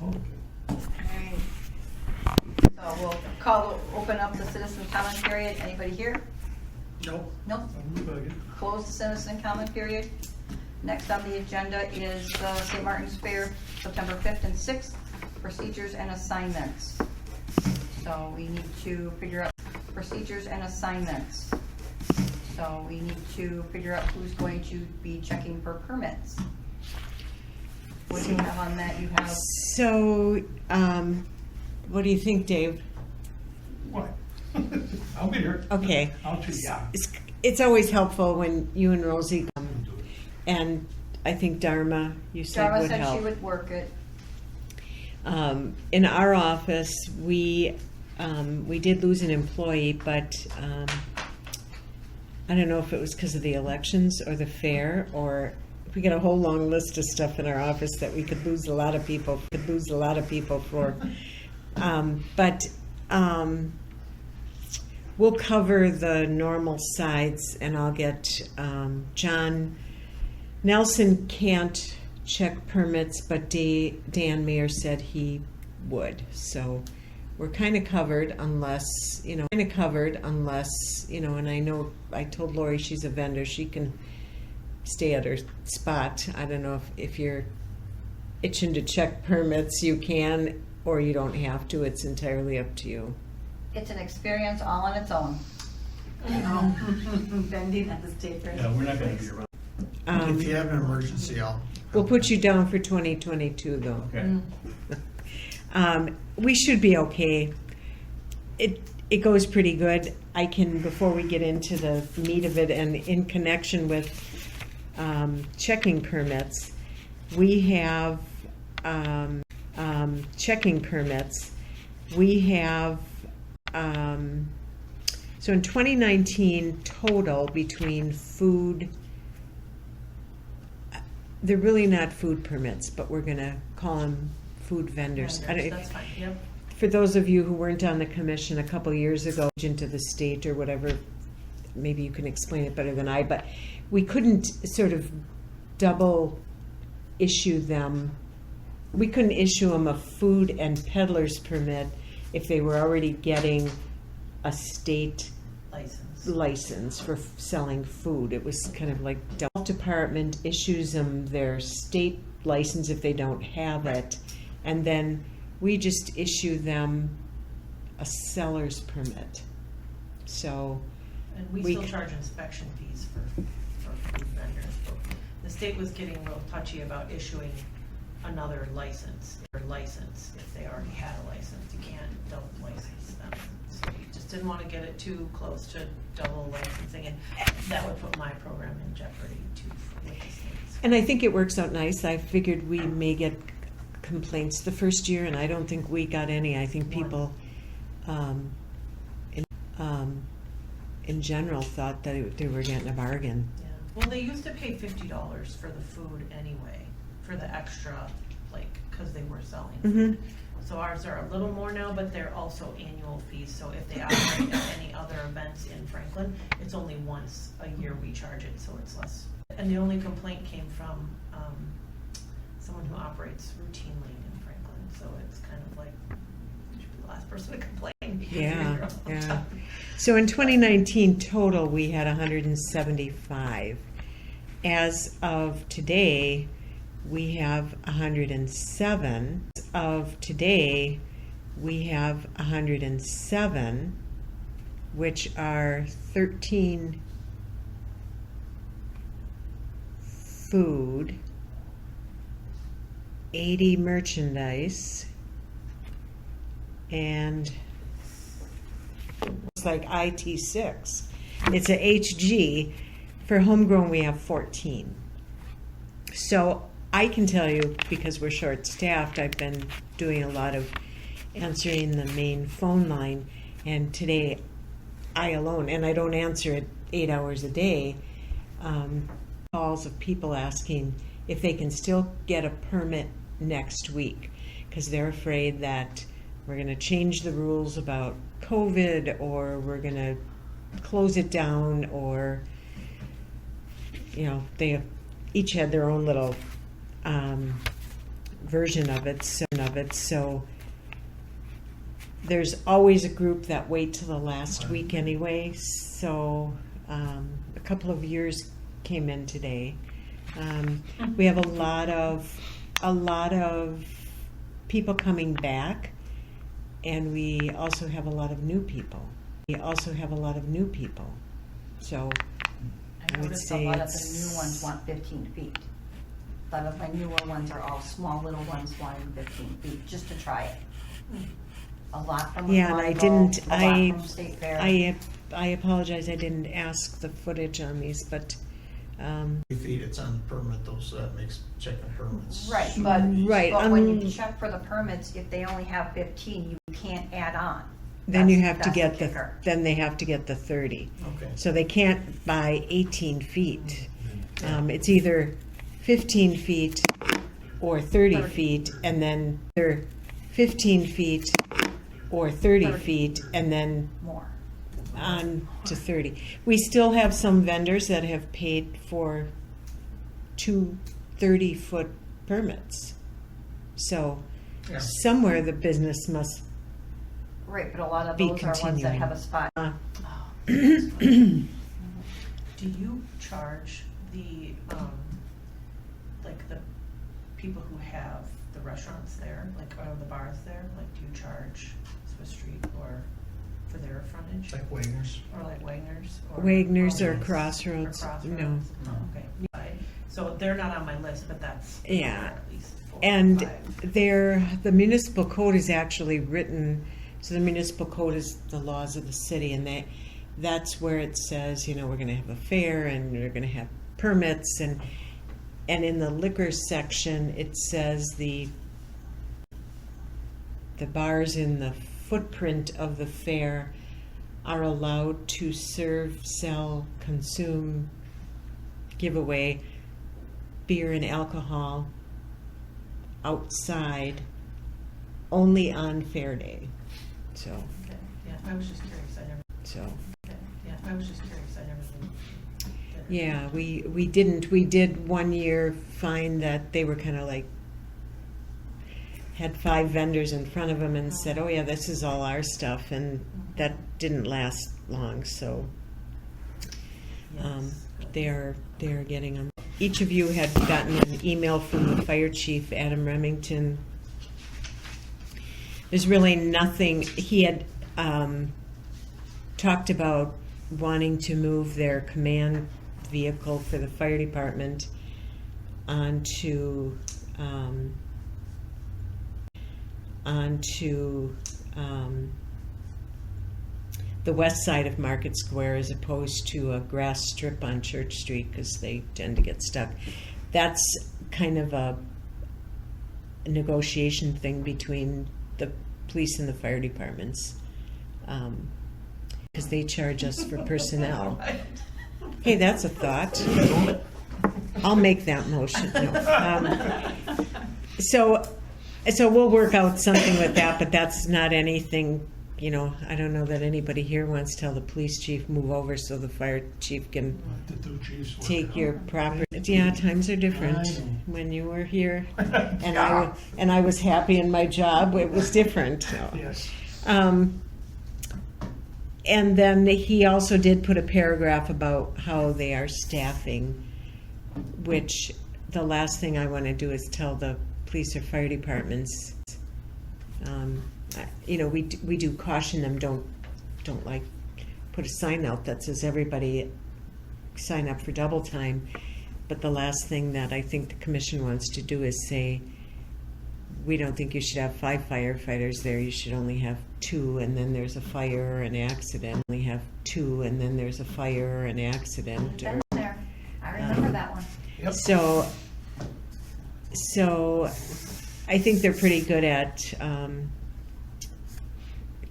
Okay. Alright. So we'll open up the citizen comment period. Anybody here? Nope. Nope. I'm bugging. Close the citizen comment period. Next on the agenda is the St. Martin's Fair, September 5th and 6th, procedures and assignments. So we need to figure out procedures and assignments. So we need to figure out who's going to be checking for permits. What do you have on that? You have, So, what do you think, Dave? What? I'll be here. Okay. I'll choose, yeah. It's always helpful when you and Rosie come, I'll do it. and I think Dharma, you said Dara would said she help. would work it. In our office, we did lose an employee, but I don't know if it was because of the elections or the fair, or we got a whole long list of stuff in our office that we could lose a lot of people for. But we'll cover the normal sides, and I'll get John Nelson can't check permits, but Dan Mayer said he would. So we're kind of covered unless, and I know I told Lori she's a vendor. She can stay at her spot. I don't know if you're itching to check permits, you can, or you don't have to. It's entirely up to you. It's an experience all on its own. Bending at the state fair. Yeah, we're not gonna be around. If you have an emergency, We'll put you down for 2022, though. Okay. We should be okay. It goes pretty good. I can, before we get into the meat of it, and in connection with checking permits, we have checking permits. We have so in 2019 total between food. They're really not food permits, but we're going to call them food vendors. That's fine, yep. For those of you who weren't on the commission a couple years ago, into the state or whatever, maybe you can explain it better than I, but we couldn't sort of double issue them. We couldn't issue them a food and peddler's permit if they were already getting a state license for selling food. It was kind of like the health department issues them their state license if they don't have it, and then we just issue them a seller's permit. So And we still charge inspection fees for food vendors. But the state was getting real touchy about issuing another license if they already had a license. You can't double license them. So we just didn't want to get it too close to double licensing, and that would put my program in jeopardy too with the states. And I think it works out nice. I figured we may get complaints the first year, and I don't think we got any. I think people in general thought that they were getting a bargain. Yeah. Well, they used to pay $50 for the food anyway, for the extra, because they were selling food. So ours are a little more now, but they're also annual fees. So if they operate at any other events in Franklin, it's only once a year we charge it, so it's less. And the only complaint came from someone who operates routinely in Franklin, so it's kind of like, you should be the last person to complain. Yeah, yeah. So in 2019 total, we had 175. As of today, we have 107. Of today, we have 107, which are 13 food, 80 merchandise, and it's like IT6. It's a HG. For homegrown, we have 14. So I can tell you, because we're short-staffed, I've been doing a lot of answering the main phone line, and today I alone, and I don't answer it 8 hours a day, calls of people asking if they can still get a permit next week, because they're afraid that we're going to change the rules about COVID, or we're going to close it down, or, they each had their own little version of it. So there's always a group that wait till the last week anyway. So a couple of years came in today. We have a lot of people coming back, and we also have a lot of new people. So I would noticed a say lot of the it's- new ones want 15 feet. A lot of my newer ones are all small little ones wanting 15 feet, just to try it. A lot from yeah, and I Monaco, didn't. a lot from State Fair. I apologize. I didn't ask the footage on these, but 3 feet, it's on the permit though, so that makes checking permits. Right, but, Right, but when you um, check for the permits, if they only have 15, you can't add on. then you That's- have to that's get the kicker. then they have to get the 30. Okay. So they can't buy 18 feet. It's either 15 feet or 30 feet, and then they're 15 feet or 30 feet, and then More. on to 30. We still have some vendors that have paid for 2 30-foot permits. So Yeah. somewhere the business must. Right, but a lot of Be those are ones that continuing. have a spot. Uh, Do you charge the, like the people who have the restaurants there, like, or the bars there, like, do you charge Swiss Street or for their frontage? Like Wagner's. Or like Wagner's? Or Wagner's or Crossroads? Crossroads, Or Crossroads? no. Okay. Right. So they're not on my list, but that's. Yeah. At least 4 or And 5. the municipal code is actually written, so the municipal code is the laws of the city, and that's where it says, we're going to have a fair and we're going to have permits, and in the liquor section it says the bars in the footprint of the fair are allowed to serve, sell, consume, give away beer and alcohol outside only on fair day. So, Okay. Yeah, I was just curious, I never, okay. Yeah, I was just curious, I never did. yeah, we didn't. We did one year find that they were kind of like, had 5 vendors in front of them and said, oh yeah, this is all our stuff, and that didn't last long. So Yes. they're getting them. Each of you had gotten an email from the fire chief, Adam Remington. There's really nothing. He had talked about wanting to move their command vehicle for the fire department onto the west side of Market Square, as opposed to a grass strip on Church Street, because they tend to get stuck. That's kind of a negotiation thing between the police and the fire departments, because they charge us for personnel. Hey, that's a thought. I'll make that motion. No. So we'll work out something with that, but that's not anything, I don't know that anybody here wants to tell the police chief move over so the fire chief can The 2 chiefs work take out. your property. Yeah, times are different. I know. When you were here and Yeah. I was happy in my job, it was different. So. Yes. And then he also did put a paragraph about how they are staffing, which the last thing I want to do is tell the police or fire departments. We do caution them. Don't like put a sign out that says everybody sign up for double time. But the last thing that I think the commission wants to do is say, we don't think you should have 5 firefighters there. You should only have 2, and then there's a fire or an accident. Only have 2, and then there's a fire or an accident. Been there. I remember that one. Yep. So I think they're pretty good at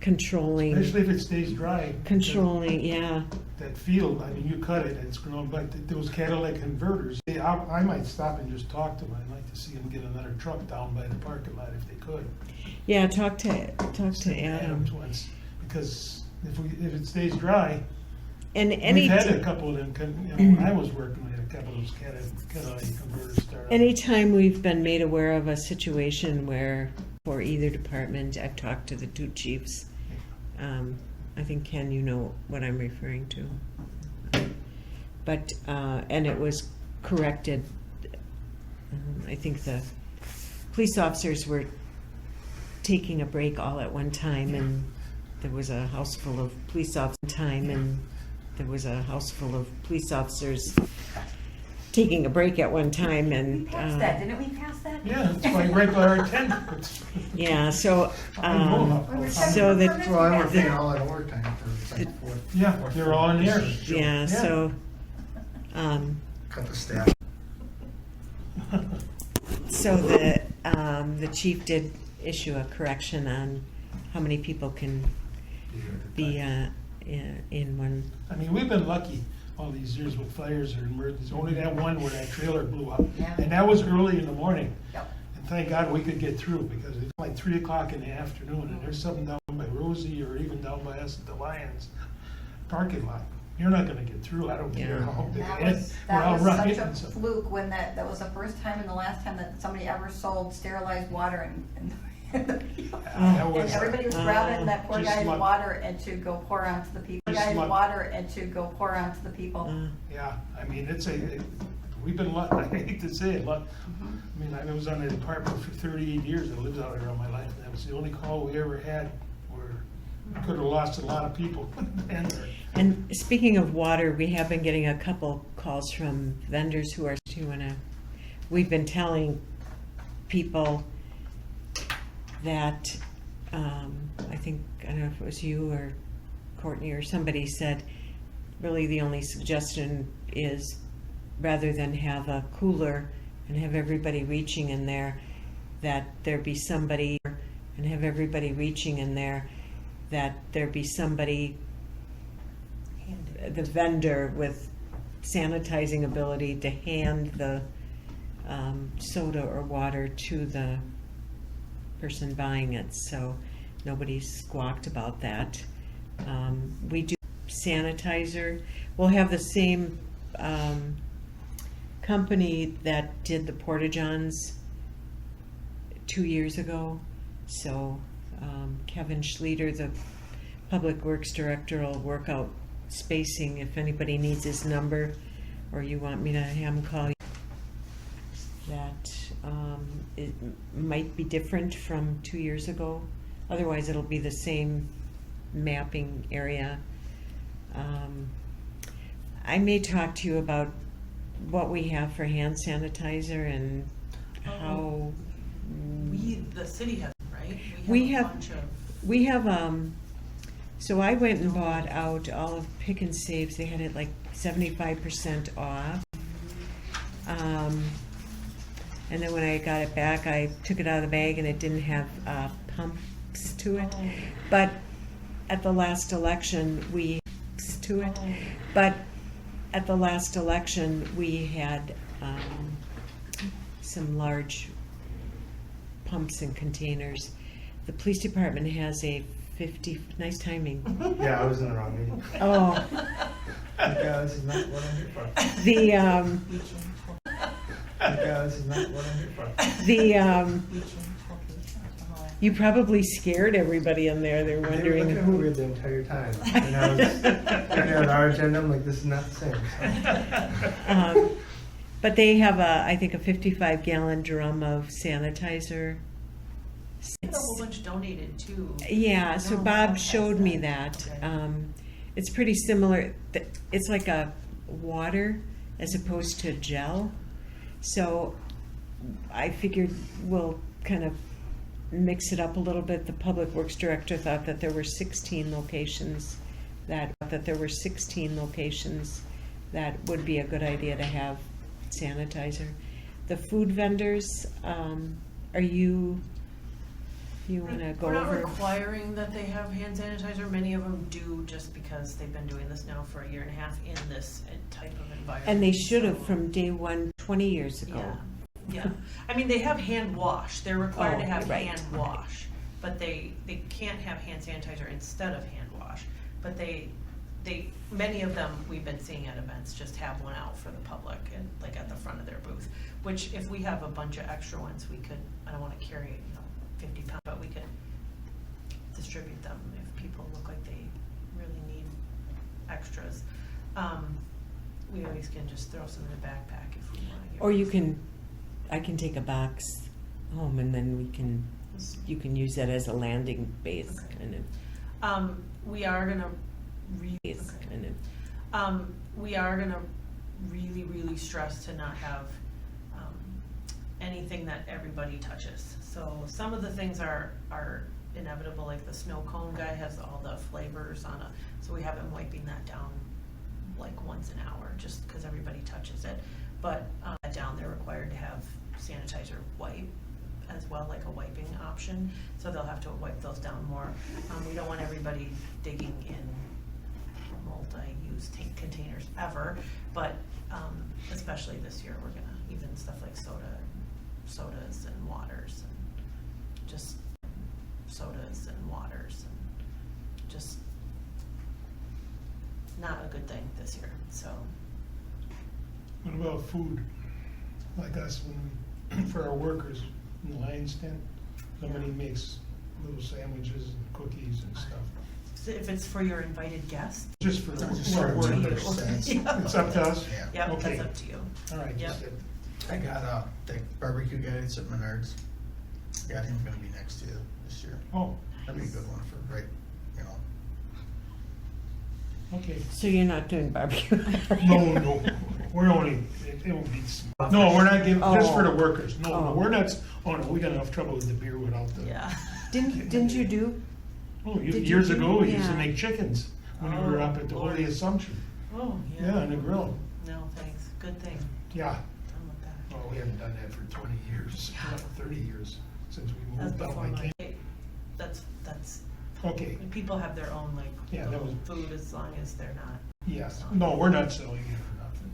controlling. Especially if it stays dry. Yeah. That field, I mean, you cut it, it's grown, but those catalytic converters, I might stop and just talk to them. I'd like to see them get another truck down by the parking lot if they could. Yeah, talk to Send Adam. Adams once, because if it stays dry, And We've had a couple of them, when I was working, we had a couple of those catalytic converters start up. anytime we've been made aware of a situation where, for either department, I've talked to the two chiefs. I think, Ken, you know what I'm referring to. But, and it was corrected. I think the police officers were taking a break all at one time, and there was a house full of police officers taking a break at one time, We and passed that, didn't we pass that? Yeah, it's like regular attendance. yeah, so So that Well, I work all at overtime for like four. Yeah, they're all in there. yeah, so Cut the staff. so the chief did issue a correction on how many people can be in one. I mean, we've been lucky all these years with fires or emergencies. Only that one where that trailer blew up. Yeah. And that was early in the morning. Yep. And thank God we could get through because it's like 3 o'clock in the afternoon and there's something down by Rosie or even down by us at the Lions parking lot. You're not gonna get through. I don't care Yeah. how big That it is. was, We're all that was right. such a fluke when that was the first time and the last time that somebody ever sold sterilized water and That and was, everybody was grabbing that poor just guy's luck. water and to go pour onto the people. Just luck. Yeah, I mean, we've been lucky, I hate to say it, luck. I mean, I was on the department for 38 years, I lived out here all my life, and that was the only call we ever had where we could have lost a lot of people. And speaking of water, we have been getting a couple calls from vendors who are we've been telling people that, I don't know if it was you or Courtney or somebody said, really the only suggestion is rather than have a cooler and have everybody reaching in there, that there be somebody, and have everybody reaching in there, that there be somebody, the vendor with sanitizing ability to hand the soda or water to the person buying it, so nobody squawked about that. We do sanitizer. We'll have the same company that did the Porta-Johns 2 years ago. So Kevin Schleter, the Public Works Director, will work out spacing if anybody needs his number or you want me to have him call you. That it might be different from 2 years ago. Otherwise, it'll be the same mapping area. I may talk to you about what we have for hand sanitizer and how The city has, right? We a have- bunch of. we have. So I went and bought out all of Pick and Saves. They had it like 75% off. And then when I got it back, I took it out of the bag and it didn't have pumps to it. But at the last election, we had some large pumps and containers. The police department has a 50, nice timing. Yeah, I was in the wrong meeting. Oh, Yeah, this is not what I'm here for. the, Yeah, this is not what I'm here for. you probably scared everybody in there. They're They were wondering looking who. weird the entire time. And I was looking at our agenda, I'm like, this is not the same. So. But they have I think a 55-gallon drum of sanitizer. A whole bunch donated too. Yeah, so Oh, Bob okay. showed me that. Okay. It's pretty similar. It's like a water as opposed to gel. So I figured we'll kind of mix it up a little bit. The Public Works Director thought that there were 16 locations that would be a good idea to have sanitizer. The food vendors, are you want to go We're not over? requiring that they have hand sanitizer. Many of them do just because they've been doing this now for a year and a half in this type of environment. And they should have So, from day one, 20 years ago. Yeah, yeah. I mean, they have hand wash. They're required to Oh, have right. hand wash, but they can't have hand sanitizer instead of hand wash. But they many of them we've been seeing at events just have one out for the public and like at the front of their booth, which if we have a bunch of extra ones, we could, I don't wanna carry, 50 pounds, but we could distribute them if people look like they really need extras. We always can just throw some in the backpack if we wanna get. Or I can take a box home and then you can use that as a landing base Okay. kind of. We are gonna Base kind of. we are gonna really stress to not have, anything that everybody touches. So some of the things are inevitable, like the snow cone guy has all the flavors on so we have him wiping that down like once an hour, just cause everybody touches it. But, down, they're required to have sanitizer wipe as well, like a wiping option, so they'll have to wipe those down more. We don't want everybody digging in multi-use tank containers ever, but, especially this year, we're gonna, even stuff like sodas and waters, and just sodas and waters, and just not a good thing this year, so. What about food? Like us, for our workers in the Lions Den, somebody makes little sandwiches and cookies and stuff. If it's for your invited guests, Just for Just the sort of workers. sense. Yeah. It's up to us? Yeah. yep, Okay. that's up to you. All right, just Yep. that. I got the barbecue guys at Menards. Got him gonna be next to you this year. Oh, That'd be a good one for, right, okay. So you're not doing barbecue? No, we're only, it won't be, no, we're not giving, just for the workers. No, Oh. we're not, we got enough trouble with the beer without the. Yeah. Didn't you do? Oh, Did you years do- ago, we used to yeah. make chickens when we were up at the Oh, Holy Lord. Assumption. Oh, yeah. Yeah, on the grill. No, thanks, good thing, Yeah, done with that. well, we haven't done that for 20 years, not 30 years since we That's moved out before by my, King. that's, Okay, people have their own like, Yeah, that was- food as long as they're not. yes, no, we're not selling it for nothing,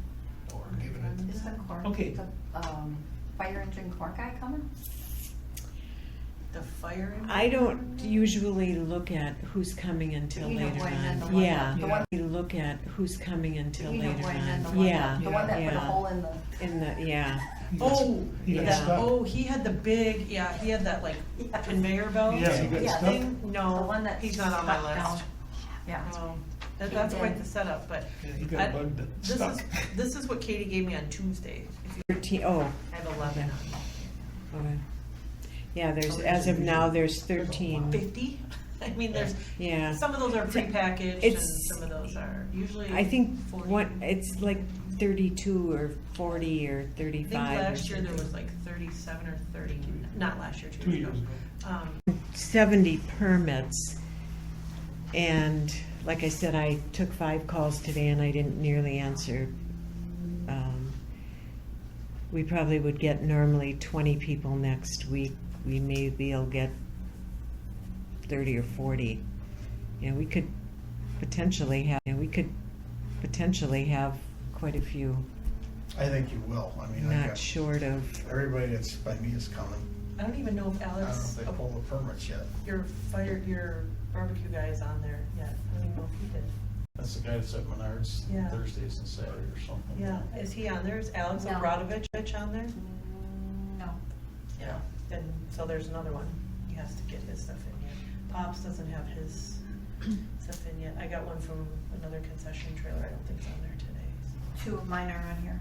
or giving it. Is the corn, Okay. the, fire engine corn guy coming? The fire. I don't usually look at who's coming until You know later when and the on. one Yeah. that- the one- You look at who's coming until You know later when and the on. one Yeah. that, the one that put a yeah. hole in the. In the, yeah. He got- Oh, he got yeah. stuck. oh, he had the big, he had that like Yeah. conveyor belt. Yeah, he got Yeah, stuck. Thing? No, The one that he's not on my stuck down. list. Yeah. Oh, that's He quite did. the setup, but Yeah, he got I- bugged, this stuck. is, this is what Katie gave me on Tuesday. If you 13, oh, I have 11 Okay. on. okay. Yeah, there's, Oh, as of now, there's 13. 50? I mean, there's, Yeah. some of those are prepackaged and It's- some of those are usually. I think 40. it's like 32 or 40 or I 35. think or last year there something. was like 37 or 30, not last year, 2 years ago. 70 permits. And like I said, I took 5 calls today and I didn't nearly answer. We probably would get normally 20 people next week. We maybe will get 30 or 40. Yeah, we could potentially have quite a few, I think you will. I mean, I not got, short of. everybody that's by me is coming. I don't even know if I don't know Alex, if they pulled the permits yet. your barbecue guy is on there yet. I don't even know if he did. That's the guy that's at Menards Yeah. Thursdays and Saturdays or something. Yeah, is he on there? Is Alex No. Obradovich on there? No. Yeah. Then, so there's another one. He has to get his stuff in yet. Pops doesn't have his stuff in yet. I got one from another concession trailer. I don't think it's on there today. 2 of mine are on here.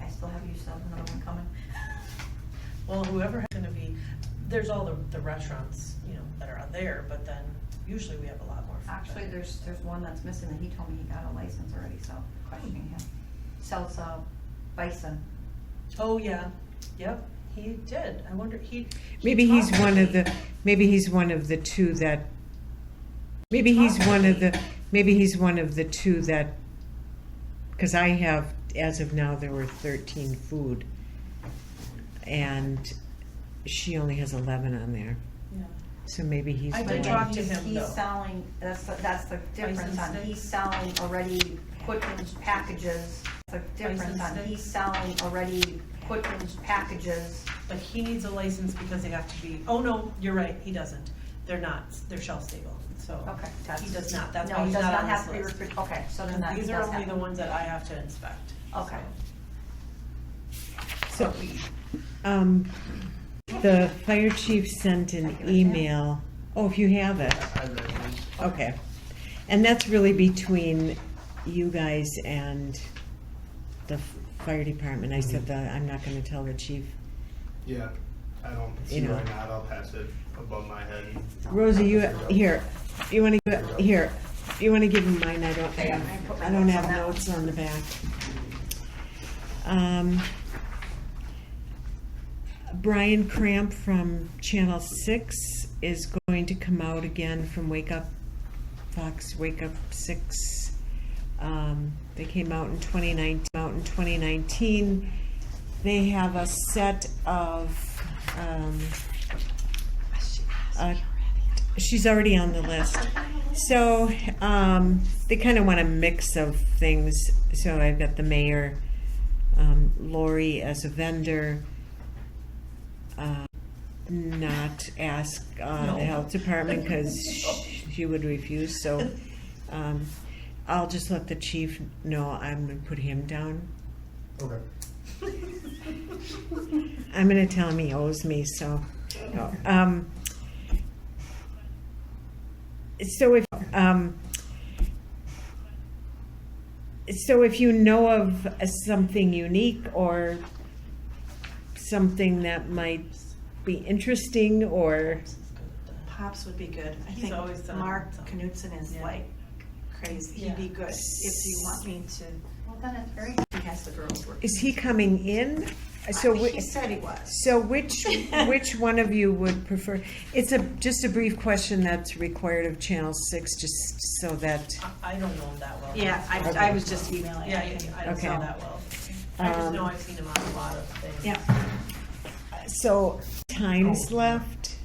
I still have another one coming. Well, whoever has gonna be, there's all the restaurants, that are out there, but then usually we have a lot more. food Actually, vendors. there's one that's missing and he told me he got a license already, so questioning him. Sells, bison. Oh, yeah. Yep, he did. I wonder, he Maybe he's talked to one of me. maybe he's one of the two that, because I have, as of now, there were 13 food, and she only has 11 on there, Yeah. so maybe he's I the did one. talk to him, He's though. selling, that's the difference Bison on, he's sticks? selling already put in packages. The difference Bison on, sticks? he's selling already put in packages. But he needs a license because they have to be, oh no, you're right, he doesn't. they're shelf stable, so. Okay. He does not, that's No, why he he's does not not on have this to be list. recruited, okay, so then that These does are only happen. the ones that I have to inspect. Okay. So, the fire chief sent an email. Oh, if you have it, I read these. okay. And that's really between you guys and the fire department. I said that I'm not gonna tell the chief. Yeah, I don't see You know. why not. I'll pass it above my head. Rosie, you wanna you wanna give him mine? I don't have notes on the back. Brian Cramp from Channel 6 is going to come out again from Wake Up 6. They came out in 2019. They have a set of, she's already on the list. So, they kind of want a mix of things. So I've got the mayor, Lori as a vendor, not ask the health department because she would refuse. So I'll just let the chief know I'm going to put him down. Okay. I'm going to tell him he owes me. So, no. So if you know of something unique or something that might be interesting or Pops would be good. I He's think always done Mark something. Knudsen is Yeah. like crazy. He'd be good if you want me to. Well, then it's very, He has the girls work. is he coming in? So He said he was. So which one of you would prefer? It's just a brief question that's required of Channel 6, just so that. I don't know him that well. Yeah, I was just emailing. Yeah, him. I don't Okay. know that well. I just know Um, I've seen him on a lot of things. Yeah. So times left.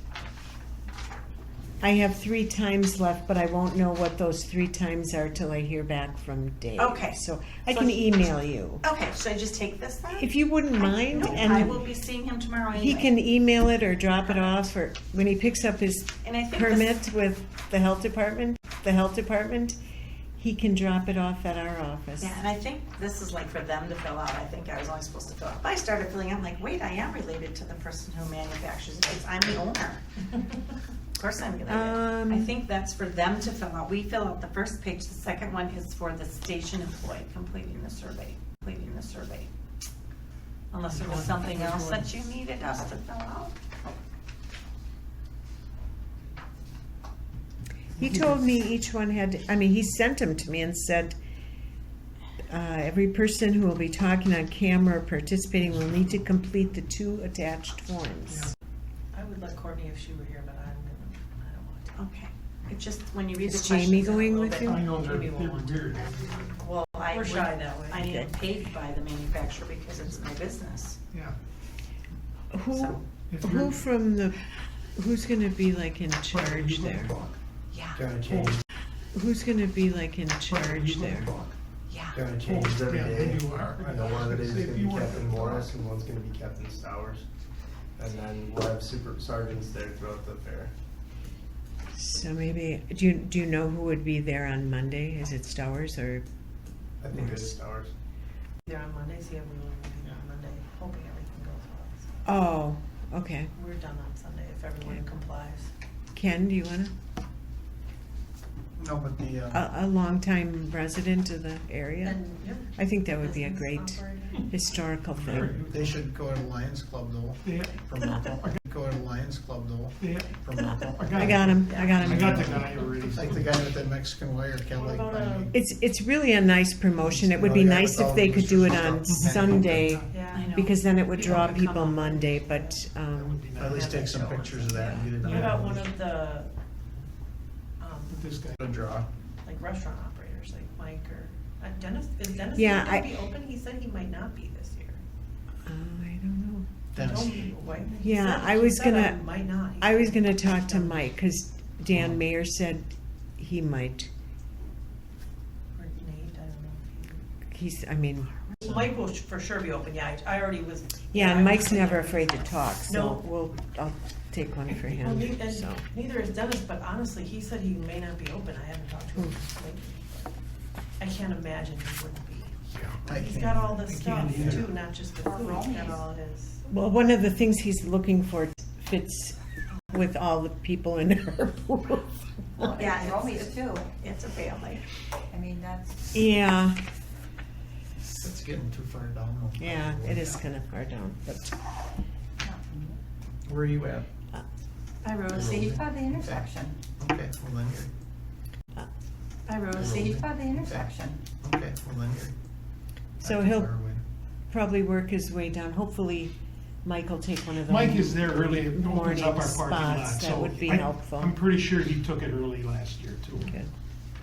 I have 3 times left, but I won't know what those 3 times are till I hear back from Dave. Okay. So I So can he- email you. Okay, should I just take this then? If you wouldn't mind, No, I will and be seeing him tomorrow anyway. he can email it or drop it off, or when he picks up his And I think permit with the health department, he can drop it off at our office. Yeah, and I think this is like for them to fill out. I think I was only supposed to fill out. But I started filling out, I'm like, wait, I am related to the person who manufactures it. I'm the owner. Of course I'm related. I think that's for them to fill out. We fill out the first page. The second one is for the station employee completing the survey. Unless there was something else that you needed us to fill out. He told me each one had, he sent them to me and said, every person who will be talking on camera or participating will need to complete the 2 attached forms. I would let Courtney if she were here, but I don't want to. Okay. It just, when you read the Is questions. Jamie it's a going little with bit- you? I know they're Maybe we'll want to. weird. Well, I We're would- shy that way. I need it paid by the manufacturer because it's my business. Yeah. Who, So- who's gonna be like in charge there? Yeah, Do you want to change? Who's gonna be like in charge there? yeah. Do you want to change every Yeah, day? you are. I know one of it is If going to you be were- Captain Morris and one's going to be Captain Stowers. And then we'll have super sergeants there throughout the fair. So maybe, do you know who would be there on Monday? Is it Stowers or? I think it's Stowers. Either on Monday, see if we will meet on Monday, hoping everything goes well. Oh, okay. So we're done on Sunday if everyone Okay. complies. Ken, do you wanna? No, but the, A longtime resident of the area? And, yep. I think that would be a business great operating. historical thing. they should go to Lions Club though, Yeah, for Marco. Go to Lions Club though, yeah. for Marco. I got him. I got the guy already. Like the guy with the Mexican wire, Kelly. What about, It's really a nice promotion. It would be Oh, yeah, nice with if all they the could do it boosters on and stuff. Sunday, Yeah. I know. because then it would People draw could come people up. Monday, but, That would be At least nice. take some pictures of that and get it What about on. one of the, This guy. A draw. like restaurant operators, like Mike or, Dennis, is Dennis Yeah, gonna be open? He said he might not be this year. I don't know. Dennis. Told me, what? He Yeah, said- I he was said gonna- Might not. He I said was he gonna might talk to not. Mike, cause Dan Mayer said he might. Or Nate, I don't know if he. He's, Mike will for sure be open, yeah, I already was. Yeah, I and was Mike's thinking- never afraid to talk, No. so I'll take one for Well, him, and so. neither is Dennis, but honestly, he said he may not be open, I haven't talked to him lately. I can't imagine he wouldn't be. I He's can't- got all the I stuff can't either. too, not just the food, he's got all his. Well, one of the things he's looking for fits with all the people in our booth. Well, Yeah, and Romy's too. It's a family. I mean, that's, Yeah, It's getting too far down. yeah, it is kind of far down, but, Where are you at? Hi, see, he's Rosie. by the intersection. Okay, well then Hi, See, Rosie. he's by the intersection. you're, okay, well then you're. so not too he'll far away. probably work his way down. Hopefully, Mike will take one of the Mike is there early, it opens morning up our parking lot, spots. That so. would be I- helpful. I'm pretty sure he took it early last year too. Good.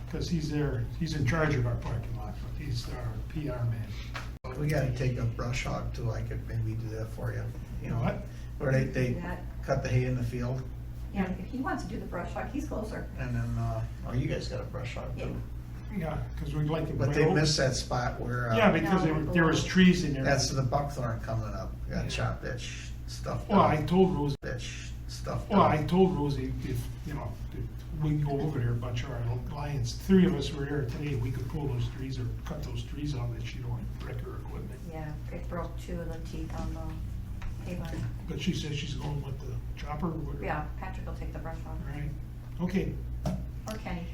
Because he's there, he's in charge of our parking lot, but he's our PR man. We gotta take a brush hog too, I could maybe do that for you, you know, What? where they That- cut the hay in the field, Yeah, if he wants to do the brush hog, he's closer. and then, oh, you guys got a brush hog too. Yeah, because we'd like to. But they missed that spot where, Yeah, because there was trees in there. that's the buckthorn coming up, got chopped that stuff Well, I down. told Rosie, That stuff well, I down. told Rosie if, you know, if we can go over there, a bunch of our clients, three of us were there today, we could pull those trees or cut those trees out that she don't wreck her equipment. Yeah, it broke two of the teeth on the hay barn. But she says she's going with the chopper or whatever. Yeah, Patrick will take the brush hog, Right, okay. or Kenny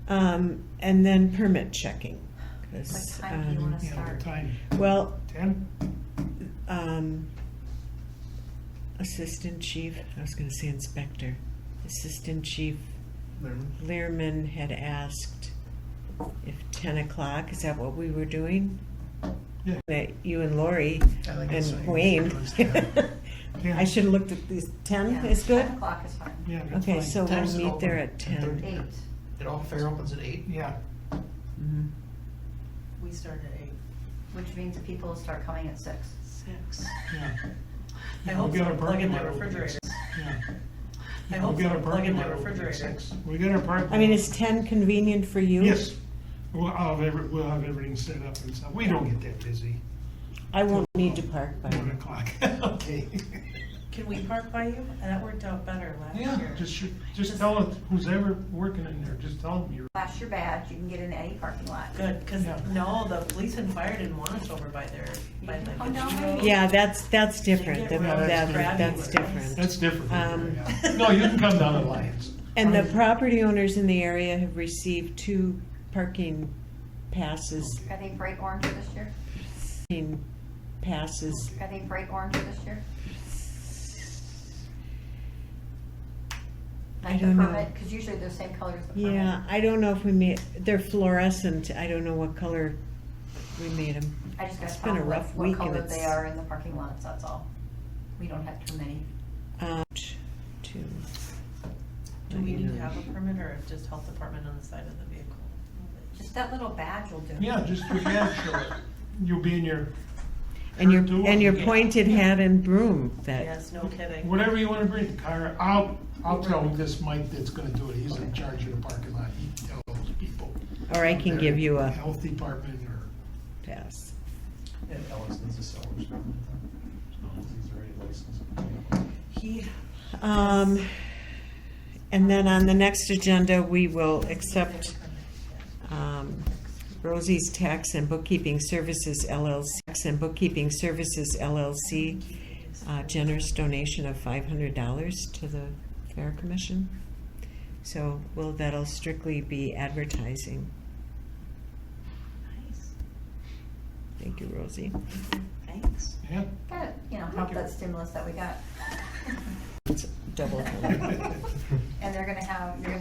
can. And then permit checking. What 'cause, time do you wanna Yeah, start? what time? Well, 10? Assistant Chief, I was gonna say Inspector, Assistant Chief There- Learman had asked if 10 o'clock, is that what we were doing? Yeah. That you and Lori I think it's and like- Wayne. it's 10. I should have looked at these, 10 Yeah, is good? 10 o'clock is fine. Yeah, that's Okay, fine. so we'll Time's it meet there open? at 10. 8. It all fair opens at 8? Yeah, Mhm. We started at 8. Which means that people will start coming at 6. 6. yeah. I Yeah, hope we got so, our plug parking in lot their open at refrigerator. 6. Yeah. I Yeah, hope we got so, our plug parking in lot their open at refrigerator. 6. We got our parking. I mean, lot. is 10 convenient for you? Yes, we'll have everything set up and stuff. We don't get that busy. I won't need to park by 1 o'clock, okay. Can we park by you? That worked out better last Yeah, year. just tell it, who's ever working in there, just tell them you're. Flash your badge, you can get in any parking lot. Good, cause Yeah. no, the police and fire didn't want us over by there, by You the can come down gazebo. there. Yeah, that's different. They get That- rid of that's scrappy different. That's different. Um, Yeah. No, you can come down to Lions. And the property owners in the area have received 2 parking passes, Are they bright orange this year? passes. Are they bright orange this year? I Like the don't know. permit, because usually they're the same color as the permit. Yeah, I don't know if we made, they're fluorescent, I don't know what color we made them. I just gotta It's tell been a them what, rough what week and color it's. they are in the parking lots, that's all. We don't have too many. To. Do we need to have a permit or just health department on the side of the vehicle? Just that little badge will do. Yeah, just your badge, show it. You'll be in your. And your, shirt too, and your yeah. pointed hat and broom that, Yes, no kidding. Whatever you wanna bring, Kyra, I'll tell this Mike that's gonna do it, he's in charge of the parking lot, he can tell those people. or I can give you a Health department or. pass. And Alex needs a seller's permit, so he's already licensed. He, And then on the next agenda, we will accept Rosie's Tax and Bookkeeping Services LLC, generous donation of $500 to the Fair Commission. So that'll strictly be advertising. Nice. Thank you, Rosie. Thanks. Yeah. Gotta, help that stimulus that we got. It's double. And you're gonna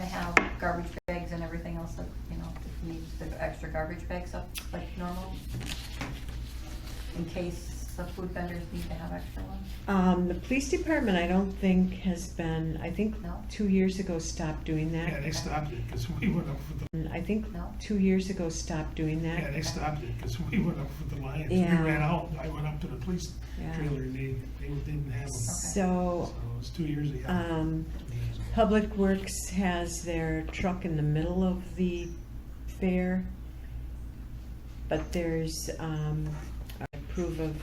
have garbage bags and everything else that, if you need the extra garbage bags up like normal. In case the food vendors need to have extra ones. The police department, I don't think has been, I think No? 2 years ago stopped doing that. Yeah, they stopped it, cause we went up with the, I think No? 2 years ago stopped doing that. yeah, they stopped it, cause we went up with the Lions, we Yeah. ran out, I went up to the police Yeah. trailer, and they didn't have them. So, So it was 2 years ago. Public Works has their truck in the middle of the fair. But there's, approve of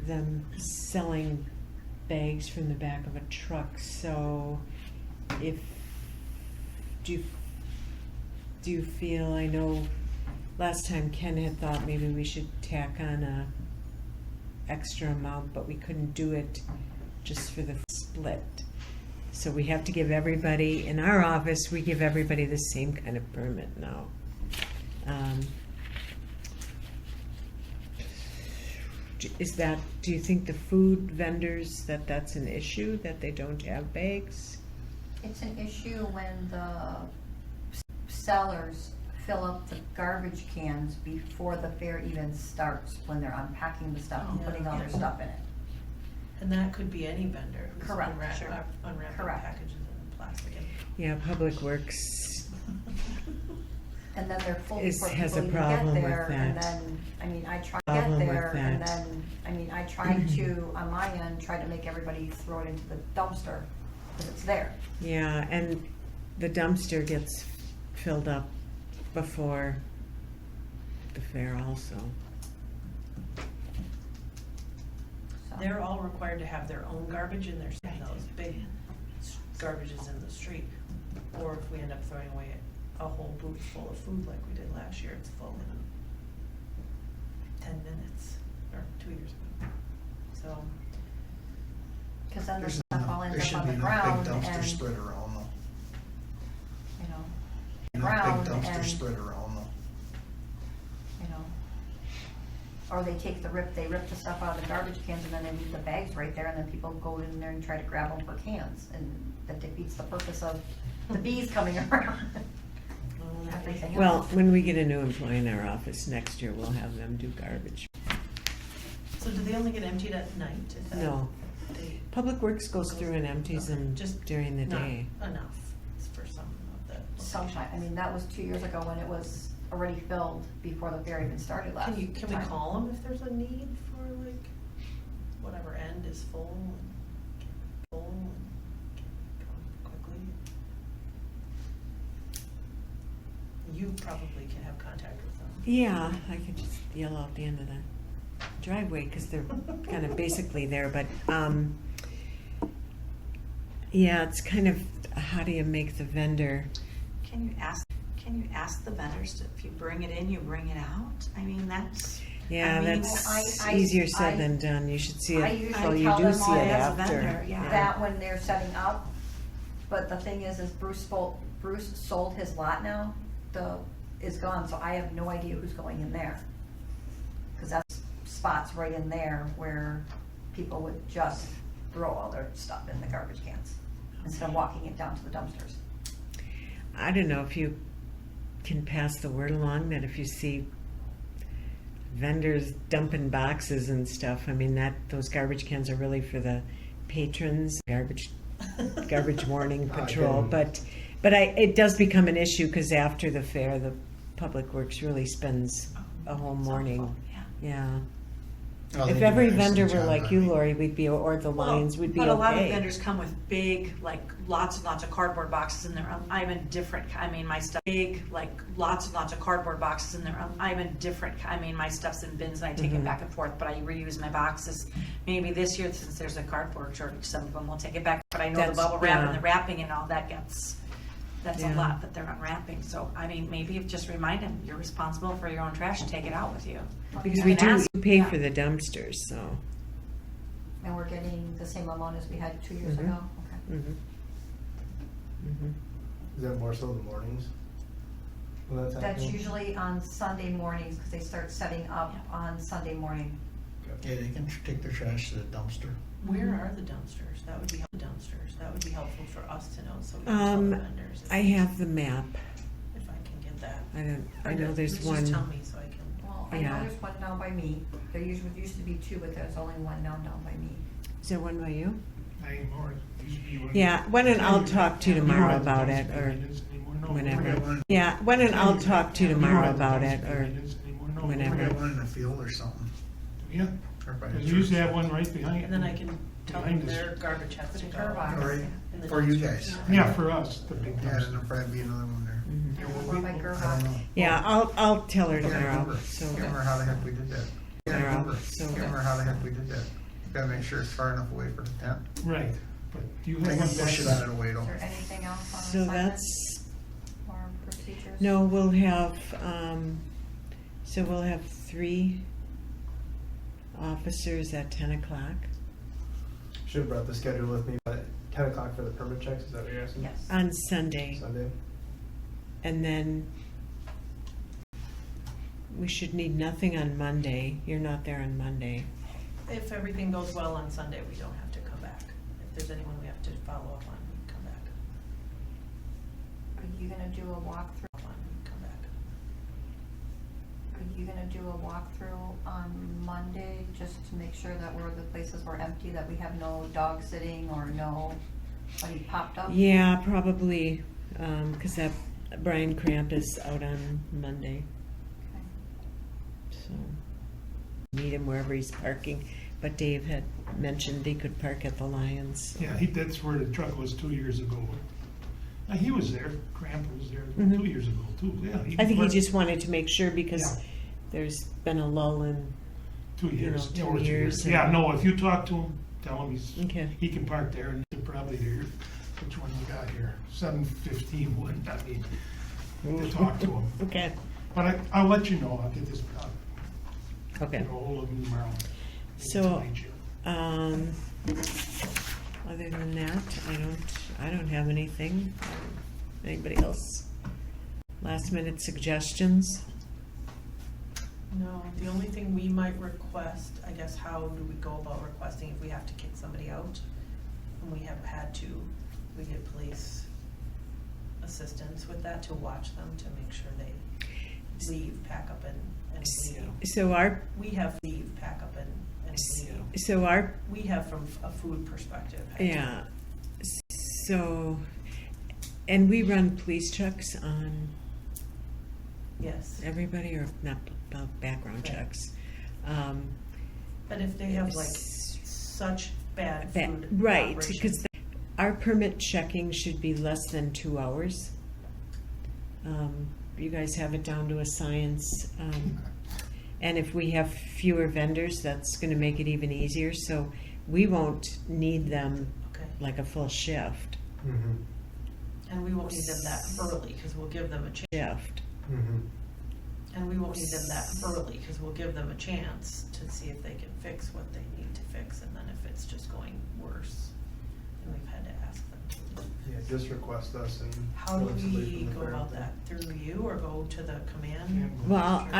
them selling bags from the back of a truck, so do you feel, I know last time Ken had thought maybe we should tack on a extra amount, but we couldn't do it just for the split. So we have to give everybody, in our office, we give everybody the same kind of permit now. Do you think the food vendors, that's an issue, that they don't have bags? It's an issue when the sellers fill up the garbage cans before the fair even starts, when they're unpacking the stuff and Oh, putting all their yeah. stuff in it. And that could be any vendor who's Correct, unwrapping sure. Correct. packages in plastic. Yeah, Public Works, And then they're full Is- before has people a even problem get with there, and that. then, I mean, I try to Problem get with there, and that. then, I mean, I try to, on my end, try to make everybody throw it into the dumpster, because it's there. yeah, and the dumpster gets filled up before the fair also. So. They're all required to have their own garbage in their, those big garbages in the street. Or if we end up throwing away a whole boot full of food like we did last year, it's full in 10 minutes, or 2 years ago. So, Because then the There's stuff all there ends should up on be the no ground, big dumpster and, spread around though. you know, No ground big dumpster and- spread around though. you know. Or they rip the stuff out of the garbage cans, and then they leave the bags right there, and then people go in there and try to grab them for cans, and that defeats the purpose of the bees coming around. Everything Well, else. when we get a new employee in our office next year, we'll have them do garbage. so do they only get emptied at night? Is that- No, They, Public Works goes through and empties them Just during the not day. enough for some of the. Sometime, I mean, that was 2 years ago when it was already filled before the fair even started last Can we time. call them if there's a need for like, whatever end is full and come quickly? You probably can have contact with them. Yeah, I could just yell out the end of the driveway, because they're kind of basically there, but, yeah, it's kind of, how do you make the vendor? Can you ask the vendors to, if you bring it in, you bring it out? I mean, that's. Yeah, I mean, that's I- easier I- said than done. You should see I it, usually well, you tell do them see all it as a after. vendor, yeah. That when they're setting up, but the thing is Bruce sold his lot now, is gone, so I have no idea who's going in there. Cause that's spots right in there where people would just throw all their stuff in the garbage cans, instead of walking it down to the dumpsters. I don't know if you can pass the word along that if you see vendors dumping boxes and stuff, I mean, those garbage cans are really for the patrons, garbage morning patrol, but it does become an issue, because after the fair, the Public Works really spends a whole morning. Yeah. Oh, they If do every an vendor excellent were job, like you, I mean. Lori, or the Lions, we'd be okay. But a lot of vendors come with big, like, lots and lots of cardboard boxes in there. I'm in different, I mean, my stuff, big, like, lots and lots of cardboard boxes in there. I'm in different, I mean, my stuff's in bins and I take it back and forth, but I reuse my boxes. Maybe this year, since there's a cardboard shortage, some of them will take it back, but I know the That's- bubble wrap yeah. and the wrapping and all that that's a Yeah. lot that they're unwrapping. So, I mean, maybe if just remind them, you're responsible for your own trash, take it out with you. Because I we can do ask, pay yeah. for the dumpsters, so. And we're getting the same amount as we had 2 years Mhm. ago, okay. Mhm. Mhm. Is that more so the mornings? When that's That's happening? usually on Sunday mornings, because they start setting up Yeah. on Sunday morning. Yeah, they can take their trash to the dumpster. Where are the dumpsters? That would be helpful for us to know, so we can tell the vendors. I have the map. If I can get that. I know there's Just one. tell me so I can. Well, I Yeah. know there's one down by me. There usually used to be two, but there's only one now down by me. Is there one by you? Not anymore. It used to be one- Yeah, why don't I'll talk to you You tomorrow don't have about the it, dumpster or maintenance anymore. No, we whenever. got one- Yeah, why don't I'll talk to you You don't tomorrow have the about dumpster it, or maintenance anymore. No, we whenever. We got got one in the field or something. Yeah, Or by the because we used to church. have one right behind. And then I can tell them behind us. their garbage has to The go. curb box. Or in the for you dumpster. guys. Yeah, for us, the big Yeah, there's dumpster. no probably be another one there. Mhm. Yeah, well, One by I Gerhard. don't know. Yeah, I'll tell her I can't tomorrow, remember. so. Can't remember how the heck we did that. Can't remember, So- can't remember how the heck we did that. Gotta make sure it's far enough away for the tent. Right, but do you have I one can push it back? out of the way Is though. there anything else on So assignments that's, or procedures? no, we'll have, so we'll have 3 officers at 10 o'clock. Should have brought the schedule with me, but 10 o'clock for the permit checks, is that what you're asking? Yes. On Sunday. Sunday? And then we should need nothing on Monday. You're not there on Monday. If everything goes well on Sunday, we don't have to come back. If there's anyone we have to follow up on, we can come back. Are you gonna do a walkthrough? We can come back. Are you gonna do a walkthrough on Monday, just to make sure that the places were empty, that we have no dog sitting or nobody popped up? Yeah, probably, because that Brian Cramp is out on Monday, Okay. so meet him wherever he's parking. But Dave had mentioned he could park at the Lions. Yeah, that's where the truck was 2 years ago. He was there, Cramp was there Mhm. 2 years ago too, yeah. I think he worked just wanted to make sure because Yeah. there's been a lull in, 2 years. 2 over 2 years and- Yeah, no, if you talk to him, tell him Okay. he can park there and he'll probably hear, which one you got here? 715 one, I mean, to talk to him. Okay, But I'll let you know, I'll get this, okay. get a hold of him tomorrow. So, Tonight, Jim. Other than that, I don't have anything. Anybody else? Last minute suggestions? No, the only thing we might request, I guess, how do we go about requesting if we have to kick somebody out? And we have had to, we get police assistance with that to watch them, to make sure they leave, pack up and leave. So our, We have leave, pack up and leave. so our, We have from a food perspective. had to- yeah, so, and we run police checks on Yes, everybody, or not, background Right. checks. but if they have like s- such bad That- food right, operations. because our permit checking should be less than 2 hours. You guys have it down to a science. And if we have fewer vendors, that's gonna make it even easier, so we won't need them Okay, like a full shift. Mm-hmm. and we won't need them that early, cause we'll give them a chance. Shift. Mm-hmm. And we won't need them that early, because we'll give them a chance to see if they can fix what they need to fix, and then if it's just going worse, then we've had to ask them to. Yeah, just request us and. How do we'll leave we from go there. about that? Through you, or go to the command? Command Well, post.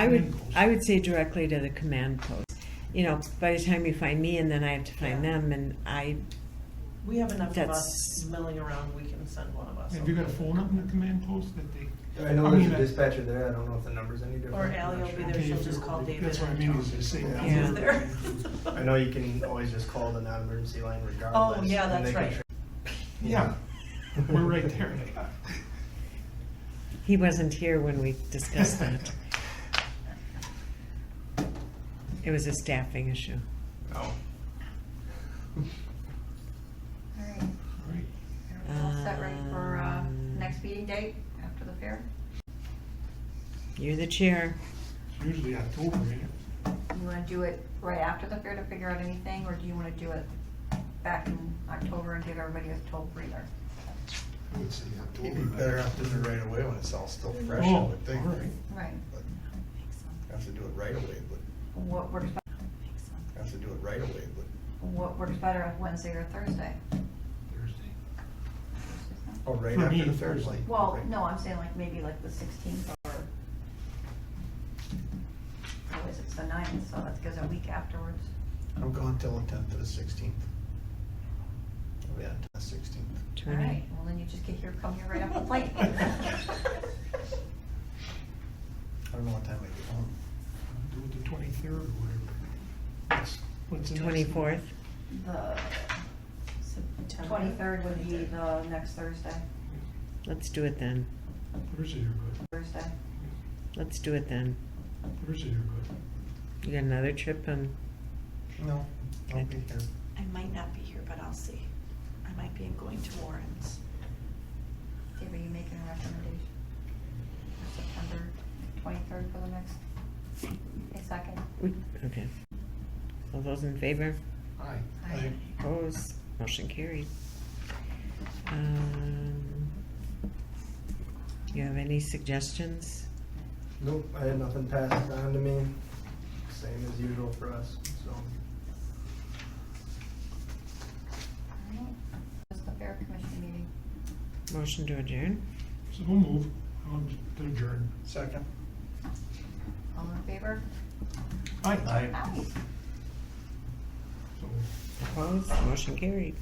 I would say directly to the command post. You know, by the time you find me and then I have to find Yeah. them, and We have enough of That's- us milling around, we can send one of us. Have you got a phone up in the command post that they? I know I there's mean, a dispatcher there, I don't know if the number's any different. Or I'm Ally not will be sure. there, she'll just call David. That's what I and mean, talk is the same Yeah. number. Yeah. He's there. I know you can always just call the non-emergency line regardless. Oh, yeah, and that's they can right. Yeah, we're right there. he wasn't here when we discussed that. It was a staffing issue. Oh. All right, Right. everybody all set ready for, Um, next meeting date after the fair? You're the chair. It's usually October, ain't it? You wanna do it right after the fair to figure out anything, or do you wanna do it back in October and give everybody a total breather? I would say October. It'd be better off doing it right away when it's all still fresh, I Oh, would think. all right. Right. But have to do it right away, but What works, have to do it right away, but. what works better, Wednesday or Thursday? Thursday. Oh, right For after me, the fair, Thursday. like. Well, okay. no, I'm saying like maybe like the 16th or, otherwise it's the 9th, so that gives a week afterwards. I'm gone till the 10th to the 16th. Oh, yeah, to the 16th. All right, well then you just come here right off the plane. I don't know what time I get home. Do it the 23rd or whatever. What's the next one? 24th. The September. 23rd would be the next Thursday, Let's do it then. Thursday or good. Thursday. Let's do it then. Thursday or good. You got another trip on, No, I'll be here. I might not be here, but I'll see. I might be going to Warren's. Dave, are you making a recommendation? For September 23rd for the next second. Okay. All those in favor? Aye. Aye. Opposed? Motion carried. You have any suggestions? Nope, I had nothing passed on to me. Same as usual for us, so. Alright. That's the fair commission meeting. Motion to adjourn? So we'll move on to adjourn. Second. All in favor? Aye. Aye. So Opposed? Motion carried.